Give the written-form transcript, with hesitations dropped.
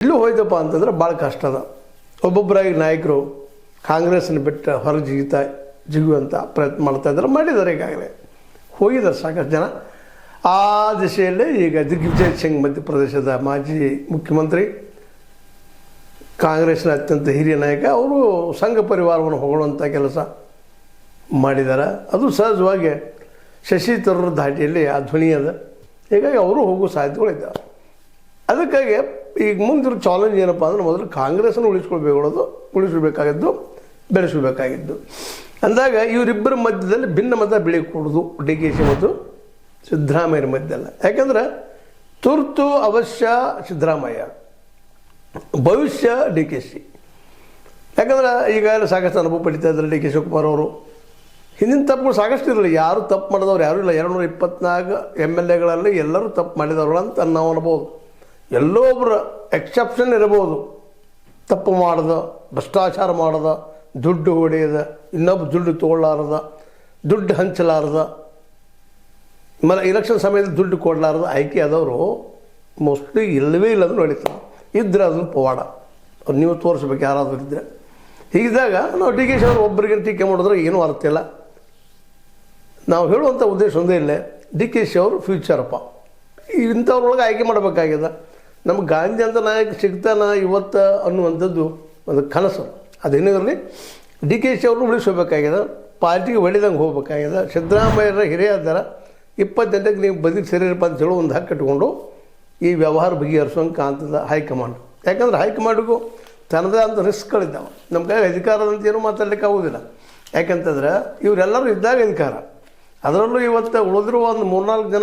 ಇಲ್ಲೂ ಹೋಯ್ತಪ್ಪ ಅಂತಂದ್ರೆ ಭಾಳ ಕಷ್ಟ ಅದ. ಒಬ್ಬೊಬ್ಬರಾಗಿ ನಾಯಕರು ಕಾಂಗ್ರೆಸ್ನ ಬಿಟ್ಟು ಹೊರಗೆ ಜಿಗುವಂಥ ಪ್ರಯತ್ನ ಮಾಡ್ತಾಯಿದ್ದಾರೆ, ಮಾಡಿದ್ದಾರೆ. ಈಗಾಗಲೇ ಹೋಗಿದ್ದಾರೆ ಸಾಕಷ್ಟು ಜನ ಆ ದಿಶೆಯಲ್ಲೇ. ಈಗ ದಿಗ್ವಿಜಯ್ ಸಿಂಗ್ ಮಧ್ಯಪ್ರದೇಶದ ಮಾಜಿ ಮುಖ್ಯಮಂತ್ರಿ, ಕಾಂಗ್ರೆಸ್ನ ಅತ್ಯಂತ ಹಿರಿಯ ನಾಯಕ, ಅವರು ಸಂಘ ಪರಿವಾರವನ್ನು ಹೊಗಳುವಂಥ ಕೆಲಸ ಮಾಡಿದ್ದಾರೆ. ಅದು ಸಹಜವಾಗಿ ಶಶಿ ತರೂರ್ ಧಾಟಿಯಲ್ಲಿ ಆ ಧ್ವನಿ ಅದ. ಹೀಗಾಗಿ ಅವರು ಹೋಗೋ ಸಾಧ್ಯತೆಗಳಿದ್ದಾವೆ. ಅದಕ್ಕಾಗಿ ಈಗ ಮುಂದಿರೋ ಚಾಲೆಂಜ್ ಏನಪ್ಪ ಅಂದ್ರೆ, ಮೊದಲು ಕಾಂಗ್ರೆಸ್ಸನ್ನು ಉಳಿಸಬೇಕಾಗಿದ್ದು ಬೆಳೆಸಬೇಕಾಗಿದ್ದು ಅಂದಾಗ ಇವರಿಬ್ಬರ ಮಧ್ಯದಲ್ಲಿ ಭಿನ್ನ ಮತ ಬೆಳೀಕೂಡುದು. ಡಿ ಕೆ ಶಿ ಮತ್ತು ಸಿದ್ದರಾಮಯ್ಯರ ಮಧ್ಯಲ್ಲ. ಯಾಕಂದ್ರೆ ತುರ್ತು ಅವಶ್ಯ ಸಿದ್ದರಾಮಯ್ಯ, ಭವಿಷ್ಯ ಡಿ ಕೆ ಶಿ. ಯಾಕಂದ್ರೆ ಈಗಾಗಲೇ ಸಾಕಷ್ಟು ಅನುಭವ ಪಡಿತಾ ಇದ್ದಾರೆ ಡಿ ಕೆ ಶಿವಕುಮಾರ್ ಅವರು. ಹಿಂದಿನ ತಪ್ಪುಗಳು ಸಾಕಷ್ಟು ಇರಲಿಲ್ಲ, ಯಾರು ತಪ್ಪು ಮಾಡಿದವ್ರು ಯಾರೂ ಇಲ್ಲ. 224 MLAಗಳಲ್ಲಿ ಎಲ್ಲರೂ ತಪ್ಪು ಮಾಡಿದವರು ಅಂತ ನಾವು ಅನ್ಬೋದು. ಎಲ್ಲೋ ಒಬ್ಬರು ಎಕ್ಸೆಪ್ಷನ್ ಇರಬಹುದು, ತಪ್ಪು ಮಾಡ್ದ, ಭ್ರಷ್ಟಾಚಾರ ಮಾಡ್ದ, ದುಡ್ಡು ಹೊಡೆಯದ, ಇನ್ನೊಬ್ಬ ದುಡ್ಡು ತೊಗೊಳ್ಳಾರದ, ದುಡ್ಡು ಹಂಚಲಾರದ, ಇಲೆಕ್ಷನ್ ಸಮಯದಲ್ಲಿ ದುಡ್ಡು ಕೊಡಲಾರದ ಆಯ್ಕೆ ಆದವರು ಮೋಸ್ಟ್ಲಿ ಇಲ್ಲವೇ ಇಲ್ಲದನ್ನು ನಡೀತಾರೆ. ಇದ್ದರೆ ಅದನ್ನು ಪವಾಡ, ಅವ್ರು ನೀವು ತೋರಿಸ್ಬೇಕು ಯಾರಾದರೂ ಇದ್ದರೆ. ಹೀಗಿದ್ದಾಗ ನಾವು ಡಿ ಕೆ ಶಿ ಅವರು ಒಬ್ಬರಿಗೆ ಟೀಕೆ ಮಾಡಿದ್ರೆ ಏನೂ ಅರ್ಥ ಇಲ್ಲ. ನಾವು ಹೇಳುವಂಥ ಉದ್ದೇಶ ಒಂದೇ ಇಲ್ಲ, ಡಿ ಕೆ ಶಿ ಅವರು ಫ್ಯೂಚರಪ್ಪ, ಇಂಥವ್ರೊಳಗೆ ಆಯ್ಕೆ ಮಾಡಬೇಕಾಗಿದೆ. ನಮ್ಗೆ ಗಾಂಧಿ ಅಂತ ನಾಯಕ ಸಿಗ್ತಾನ ಇವತ್ತು ಅನ್ನುವಂಥದ್ದು ಒಂದು ಕನಸು. ಅದೇನೇ ಇರಲಿ, ಡಿ ಕೆ ಶಿ ಅವ್ರನ್ನೂ ಉಳಿಸ್ಕೋಬೇಕಾಗಿದೆ, ಪಾರ್ಟಿಗೆ ಒಳ್ಳೆದಂಗೆ ಹೋಗ್ಬೇಕಾಗಿದೆ. ಸಿದ್ದರಾಮಯ್ಯರ ಹಿರಿಯ ಇದ್ದಾರೆ, 20 ಗಂಟೆಗೆ ನೀವು ಬದಿಗೆ ಸೇರಿರಪ್ಪ ಅಂತ ಹೇಳೋ ಒಂದು ಹಕ್ಕು ಇಟ್ಕೊಂಡು ಈ ವ್ಯವಹಾರ ಬಗೆಹರಿಸೋಂಗೆ ಕಾಣ್ತದೆ ಹೈಕಮಾಂಡ್. ಯಾಕಂದ್ರೆ ಹೈಕಮಾಂಡ್ಗೂ ತನ್ನದೇ ಅಂತ ರಿಸ್ಕ್ಗಳಿದ್ದಾವೆ. ನಮ್ಮ ಕೈ ಅಧಿಕಾರದಂತ ಏನೂ ಮಾತಾಡಲಿಕ್ಕೆ ಆಗೋದಿಲ್ಲ. ಯಾಕಂತಂದ್ರೆ ಇವರೆಲ್ಲರೂ ಇದ್ದಾಗ ಅಧಿಕಾರ, ಅದರಲ್ಲೂ ಇವತ್ತು ಉಳಿದಿರುವ ಒಂದು 3-4 ಜನ